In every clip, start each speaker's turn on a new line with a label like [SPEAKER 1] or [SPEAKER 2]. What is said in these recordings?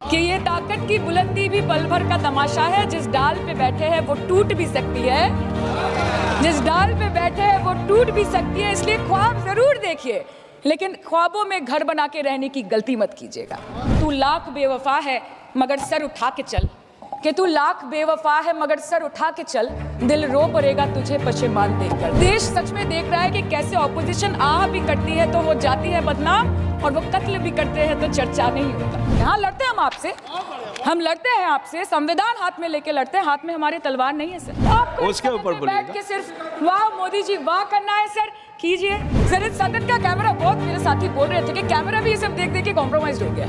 [SPEAKER 1] कि ये ताकत की बुलंदी भी पल भर का तमाशा है, जिस डाल पे बैठे हैं वो टूट भी सकती है, जिस डाल पे बैठे हैं वो टूट भी सकती है। इसलिए ख्वाब जरूर देखिए, लेकिन ख्वाबों में घर बना के रहने की गलती मत कीजिएगा। तू लाख बेवफा है मगर सर उठा के चल, कि तू लाख बेवफा है मगर सर उठा के चल, दिल रो पड़ेगा तुझे पशेमान देखकर। देश सच में देख रहा है कि कैसे ऑपोजिशन आह भी करती है तो वो जाती है बदनाम, और वो कत्ल भी करते हैं तो चर्चा नहीं होता। यहाँ लड़ते हैं हम आपसे, हम लड़ते हैं आपसे, संविधान हाथ में लेके लड़ते हैं, हाथ में हमारे तलवार नहीं है सर। आपको
[SPEAKER 2] उसके ऊपर
[SPEAKER 1] बैठ के सिर्फ वाह मोदी जी वाह करना है सर, कीजिए सर। इस सदन का कैमरा, बहुत मेरे साथी बोल रहे थे कि कैमरा भी ये सब देख देख के कॉम्प्रोमाइज हो गया।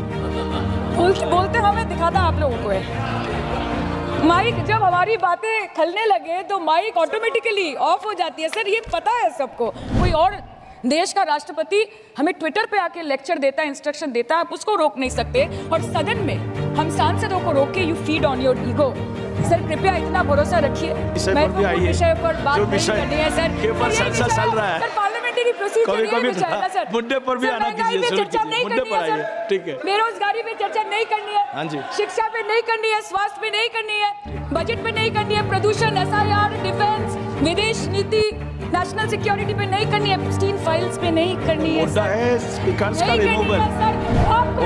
[SPEAKER 1] बोलते हमें दिखाता आप लोगों को है। माइक जब हमारी बातें खलने लगे तो माइक ऑटोमेटिकली ऑफ हो जाती है सर, ये पता है सबको। कोई और देश का राष्ट्रपति हमें ट्विटर पे आके लेक्चर देता है, इंस्ट्रक्शन देता है, आप उसको रोक नहीं सकते, और सदन में हम सांसदों को रोक के you feed on your ego. Sir कृपया इतना भरोसा रखिए, महत्वपूर्ण विषय पर बात नहीं करनी है सर।
[SPEAKER 2] चल रहा है
[SPEAKER 1] पार्लियामेंटरी प्रोसीजर
[SPEAKER 2] मुद्दे पर भी आना कीजिए,
[SPEAKER 1] चर्चा नहीं करनी है सर,
[SPEAKER 2] ठीक है।
[SPEAKER 1] बेरोजगारी पे चर्चा नहीं करनी है,
[SPEAKER 2] हाँ जी,
[SPEAKER 1] शिक्षा पे नहीं करनी है, स्वास्थ्य पे नहीं करनी है, बजट पे नहीं करनी है, प्रदूषण, SIR, डिफेंस, विदेश नीति, नेशनल सिक्योरिटी पे नहीं करनी है, 16 फाइल्स पे नहीं करनी है सर।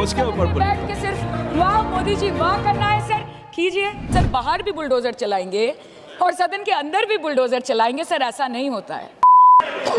[SPEAKER 2] उसके ऊपर
[SPEAKER 1] बैठ के सिर्फ वाह मोदी जी वाह करना है सर, कीजिए सर। बाहर भी बुलडोजर चलाएंगे और सदन के अंदर भी बुलडोजर चलाएंगे सर, ऐसा नहीं होता है।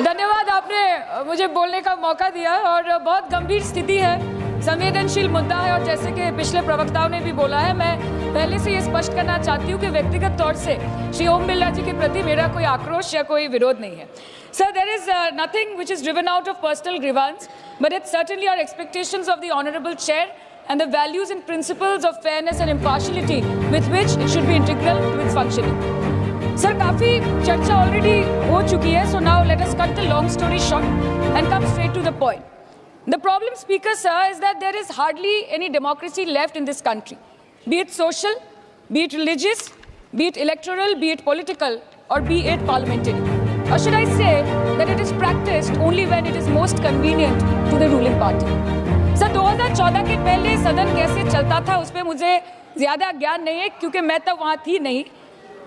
[SPEAKER 1] धन्यवाद, आपने मुझे बोलने का मौका दिया, और बहुत गंभीर स्थिति है, संवेदनशील मुद्दा है, और जैसे कि पिछले प्रवक्ताओं ने भी बोला है, मैं पहले से ये स्पष्ट करना चाहती हूँ कि व्यक्तिगत तौर से श्री ओम बिरला जी के प्रति मेरा कोई आक्रोश या कोई विरोध नहीं है sir. There is nothing which is driven out of personal grievance, but it's certainly our expectations of the honourable chair and the values and principles of fairness and impartiality with which it should be integral to its functioning. Sir, काफी चर्चा already हो चुकी है, so now let us cut the long story short and come straight to the point. The problem, Speaker sir, is that there is hardly any democracy left in this country, be it social, be it religious, be it electoral, be it political, or be it parliamentary. Or should I say that it is practiced only when it is most convenient to the ruling party. Sir 2014 के पहले सदन कैसे चलता था उस पर मुझे ज्यादा ज्ञान नहीं है, क्योंकि मैं तब वहाँ थी नहीं।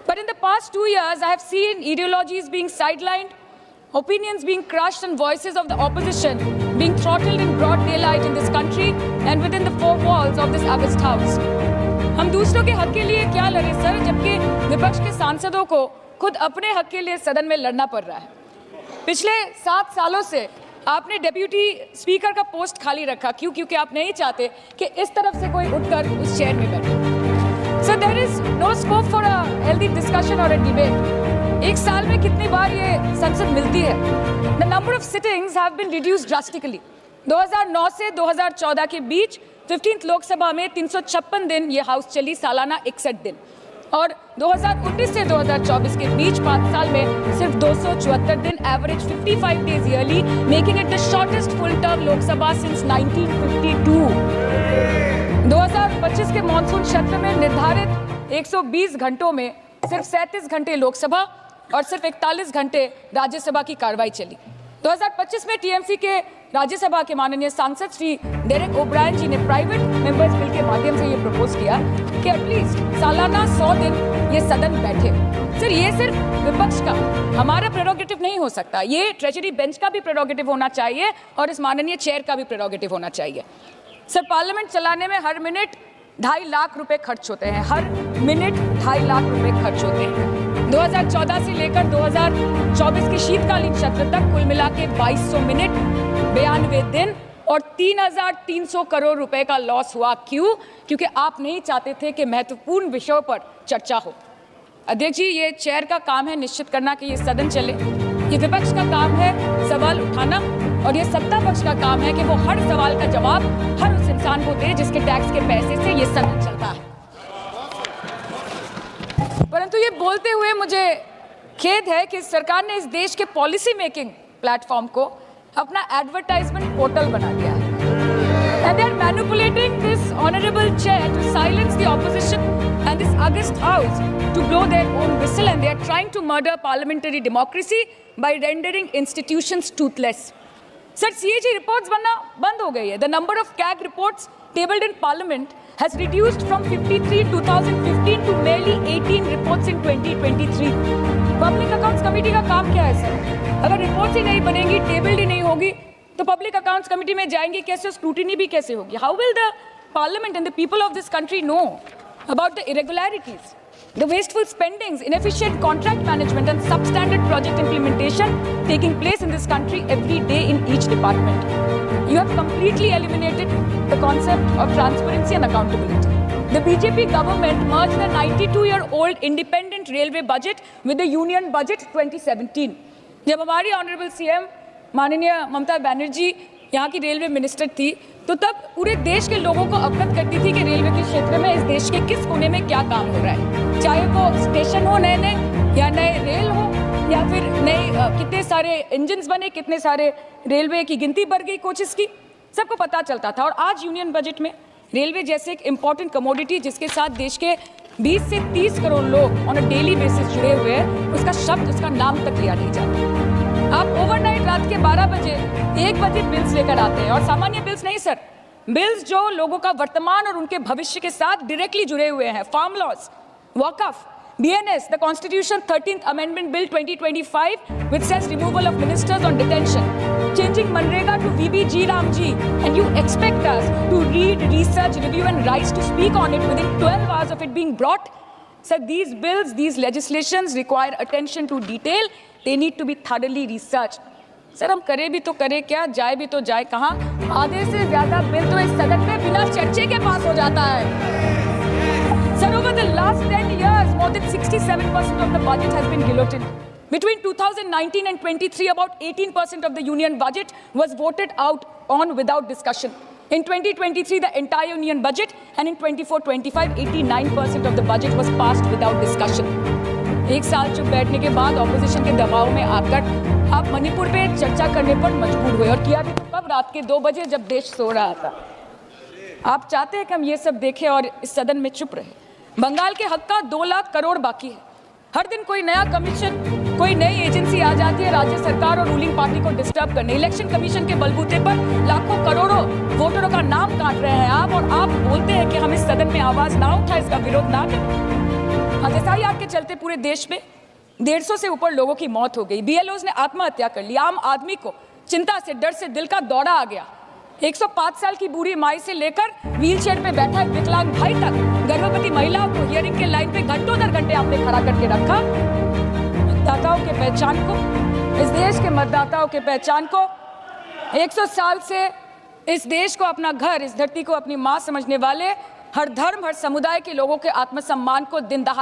[SPEAKER 1] But in the past 2 years, I have seen ideologies being sidelined, opinions being crushed, and voices of the opposition being throttled in broad daylight in this country and within the four walls of this august house. हम दूसरों के हक के लिए क्या लड़े sir, जबकि विपक्ष के सांसदों को खुद अपने हक के लिए सदन में लड़ना पड़ रहा है। पिछले 7 सालों से आपने डेप्यूटी स्पीकर का पोस्ट खाली रखा, क्यों? क्योंकि आप नहीं चाहते कि इस तरफ से कोई उठकर उस चेयर में बैठे। Sir there is no scope for a healthy discussion और अ डिबेट। एक साल में कितनी बार ये संसद मिलती है? The number of sittings have been reduced drastically. 2009 से 2014 के बीच 15th लोकसभा में 356 दिन ये हाउस चली, सालाना 61 दिन, और 2019 से 2024 के बीच 5 साल में सिर्फ 274 दिन, average 55 days yearly, making it the shortest full term Lok Sabha since 1952। 2025 के मॉनसून सत्र में निर्धारित 120 घंटों में सिर्फ 37 घंटे लोकसभा और सिर्फ 41 घंटे राज्यसभा की कार्रवाई चली। 2025 में टीएमसी के राज्यसभा के माननीय सांसद श्री डेरेक ओब्रायन जी ने प्राइवेट मेंबर्स बिल के माध्यम से ये प्रपोज किया कि एटलीस्ट सालाना 100 दिन ये सदन बैठे। सर ये सिर्फ विपक्ष का, हमारा प्रेरोगेटिव नहीं हो सकता, ये ट्रेजरी बेंच का भी प्रेरोगेटिव होना चाहिए और इस माननीय चेयर का भी प्रेरोगेटिव होना चाहिए। सर पार्लियामेंट चलाने में हर मिनट 2.5 लाख रुपए खर्च होते हैं, हर मिनट 2.5 लाख रुपए खर्च होते हैं। 2014 से लेकर 2024 के शीतकालीन सत्र तक कुल मिला के 2200 मिनट, 92 दिन और 3,300 करोड़ रुपए का लॉस हुआ। क्यों? क्योंकि आप नहीं चाहते थे कि महत्वपूर्ण विषयों पर चर्चा हो। अध्यक्ष जी, ये चेयर का काम है निश्चित करना कि ये सदन चले, ये विपक्ष का काम है सवाल उठाना, और ये सत्ता पक्ष का काम है कि वो हर सवाल का जवाब हर उस इंसान को दे जिसके टैक्स के पैसे से ये सदन चलता है। परंतु ये बोलते हुए मुझे खेद है कि सरकार ने इस देश के पॉलिसी मेकिंग प्लेटफॉर्म को अपना एडवर्टाइजमेंट पोर्टल बना दिया है। And they are manipulating this honorable chair to silence the opposition and this august house to blow their own whistle, and they are trying to murder parliamentary democracy by rendering institutions toothless. Sir, CAG reports बनना बंद हो गई है. The number of CAG reports tabled in Parliament has reduced from 53 in 2015 to merely 18 reports in 2023. Public accounts committee का काम क्या है sir? अगर रिपोर्ट्स ही नहीं बनेंगी, टेबल्ड ही नहीं होगी, तो पब्लिक अकाउंट्स कमेटी में जाएंगे कैसे, स्क्रूटिनी भी कैसे होगी? How will the parliament and the people of this country know about the irregularities, the wasteful spendings, inefficient contract management and substandard project implementation taking place in this country every day in each department? You have completely eliminated the concept of transparency and accountability. The BJP government merged the 92-year-old independent railway budget with the union budget 2017. जब हमारी honourable CM माननीय ममता बनर्जी यहाँ की railway minister थी, तो तब पूरे देश के लोगों को अवगत करती थी कि रेलवे के क्षेत्र में इस देश के किस कोने में क्या काम हो रहा है, चाहे वो स्टेशन हो नए या नए रेल हो या फिर नए कितने सारे इंजन्स बने, कितने सारे रेलवे की गिनती बढ़ गई, कोचेस की, सबको पता चलता था। और आज यूनियन बजट में रेलवे जैसे एक इम्पॉर्टेंट कमोडिटी जिसके साथ देश के 20 से 30 करोड़ लोग ऑन अ डेली बेसिस जुड़े हुए हैं, उसका शब्द, उसका नाम तक लिया नहीं जाता। आप ओवरनाइट रात के 12 बजे 1 बजे बिल्स लेकर आते हैं, और सामान्य बिल्स नहीं सर, बिल्स जो लोगों का वर्तमान और उनके भविष्य के साथ डायरेक्टली जुड़े हुए हैं। फार्म लॉज, वक़्फ़, BNS, the Constitution 13th Amendment Bill 2025, which says removal of ministers on detention, changing Manrega to VBG Ramji, and you expect us to read, research, review and rise to speak on it within 12 hours of it being brought? Sir, these bills, these legislations require attention to detail. They need to be thoroughly researched. Sir हम करें भी तो करें क्या, जाए भी तो जाए कहाँ? आधे से ज़्यादा बिल तो इस सदन में बिना चर्चे के पास हो जाता है। Sir, over the last 10 years, more than 67% of the budget has been guillotined. Between 2019 and 23, about 18% of the union budget was voted out on without discussion. In 2023, the entire union budget, and in 24-25, 89% of the budget was passed without discussion. एक साल चुप बैठने के बाद opposition के दबाव में आकर आप मणिपुर पे चर्चा करने पर मजबूर हुए, और किया भी तो कब, रात के 2 बजे जब देश सो रहा था। आप चाहते हैं कि हम ये सब देखें और इस सदन में चुप रहे? बंगाल के हक का 2 लाख करोड़ बाकी है। हर दिन कोई नया कमीशन, कोई नई एजेंसी आ जाती है राज्य सरकार और रूलिंग पार्टी को डिस्टर्ब करने। इलेक्शन कमीशन के बलबूते पर लाखों करोड़ों वोटरों का नाम काट रहे हैं आप, और आप बोलते हैं कि हम इस सदन में आवाज ना उठाए, इसका विरोध ना करें। SIR के चलते पूरे देश में 150 से ऊपर लोगों की मौत हो गई। BLOs ने आत्महत्या कर ली। आम आदमी को चिंता से, डर से दिल का दौरा आ गया। 105 साल की बूढ़ी माई से लेकर व्हीलचेयर पे बैठा एक विकलांग भाई तक, गर्भवती महिलाओं को हियरिंग के लाइन पे घंटों दर घंटे आपने खड़ा करके रखा। मतदाताओं के पहचान को, इस देश के मतदाताओं के पहचान को, 100 साल से इस देश को अपना घर, इस धरती को अपनी माँ समझने वाले हर धर्म, हर समुदाय के लोगों के आत्मसम्मान को दिन दहाड़े